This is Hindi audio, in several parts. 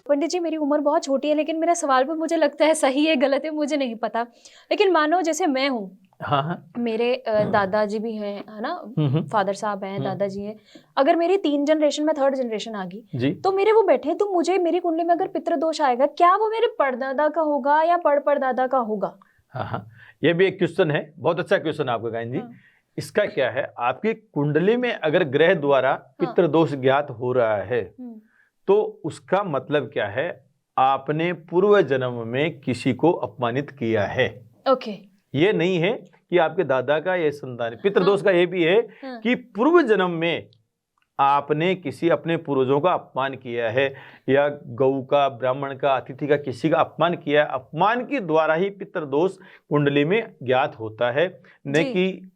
पंडित जी मेरी उम्र बहुत छोटी है, लेकिन मेरा सवाल भी मुझे लगता है सही है गलत है मुझे नहीं पता, लेकिन मानो जैसे मैं हूँ, हाँ हाँ। मेरे दादाजी भी हैं, है ना, फादर साहब हैं, हम्म। दादाजी हैं, अगर मेरी 3 जनरेशन में 3rd जनरेशन आ जी। गई तो मेरे वो बैठे, तो मुझे मेरी कुंडली में अगर पितृदोष आएगा, क्या वो मेरे परदादा का होगा या परदादा का होगा? हाँ हाँ, ये भी एक क्वेश्चन है, बहुत अच्छा क्वेश्चन आपका गायन जी। इसका क्या है, आपकी कुंडली में अगर ग्रह द्वारा पितृदोष ज्ञात हो रहा है तो उसका मतलब क्या है, आपने पूर्व जन्म में किसी को अपमानित किया है। ओके। ये नहीं है कि आपके दादा का ये संतान। पितृदोष का ये भी है कि पूर्व जन्म में आपने किसी अपने पूर्वजों का अपमान किया है, या गौ का, ब्राह्मण का, अतिथि का, किसी का अपमान किया है। अपमान के द्वारा ही पितृदोष कुंडली में ज्ञात होता है, न कि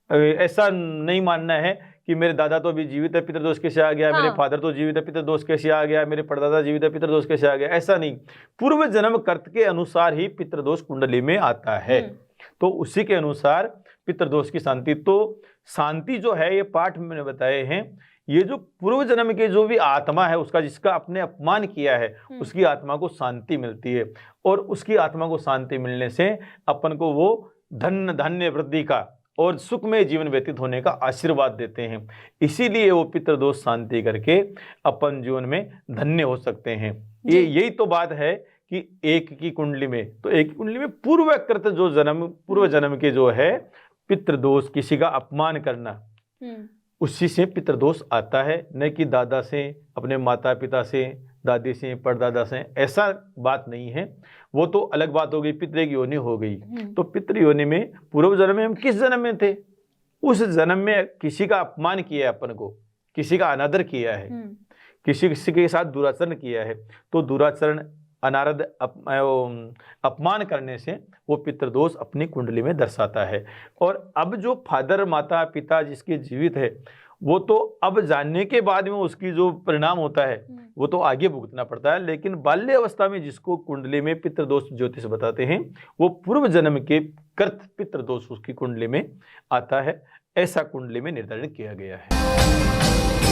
ऐसा नहीं मानना है कि मेरे दादा तो अभी जीवित है, पितृदोष कैसे आ गया, मेरे फादर तो जीवित है, पितृदोष कैसे आ गया, मेरे परदादा जीवित है, पितृदोष कैसे आ गया। ऐसा नहीं, पूर्व जन्म कर्त के अनुसार ही पितृदोष कुंडली में आता है, तो उसी के अनुसार पितृदोष की शांति। तो शांति जो है, ये पाठ मैंने बताए हैं, ये जो पूर्व जन्म के जो भी आत्मा है उसका, जिसका अपने अपमान किया है, उसकी आत्मा को शांति मिलती है, और उसकी आत्मा को शांति मिलने से अपन को वो धन्य धान्य वृद्धि का और सुखमय जीवन व्यतीत होने का आशीर्वाद देते हैं। इसीलिए वो पितृदोष शांति करके अपन जीवन में धन्य हो सकते हैं। ये यही तो बात है कि एक की कुंडली में, तो एक की कुंडली में पूर्वकृत जो जन्म, पूर्व जन्म के जो है पितृदोष, किसी का अपमान करना, उसी से पितृदोष आता है, न कि दादा से, अपने माता पिता से, दादी से, परदादा से। ऐसा बात नहीं है, वो तो अलग बात हो गई, पितृ योनि हो गई। तो पितृ योनि में पूर्व जन्म में हम किस जन्म में थे, उस जन्म में किसी का अपमान किया है अपन को, किसी का अनादर किया है, किसी के साथ दुराचरण किया है, तो दुराचरण, अनारद, अपमान करने से वो पितृदोष अपनी कुंडली में दर्शाता है। और अब जो फादर, माता पिता जिसके जीवित है, वो तो अब जानने के बाद में उसकी जो परिणाम होता है वो तो आगे भुगतना पड़ता है, लेकिन बाल्य अवस्था में जिसको कुंडली में पितृदोष ज्योतिष बताते हैं, वो पूर्व जन्म के कर्त पितृदोष उसकी कुंडली में आता है। ऐसा कुंडली में निर्धारण किया गया है।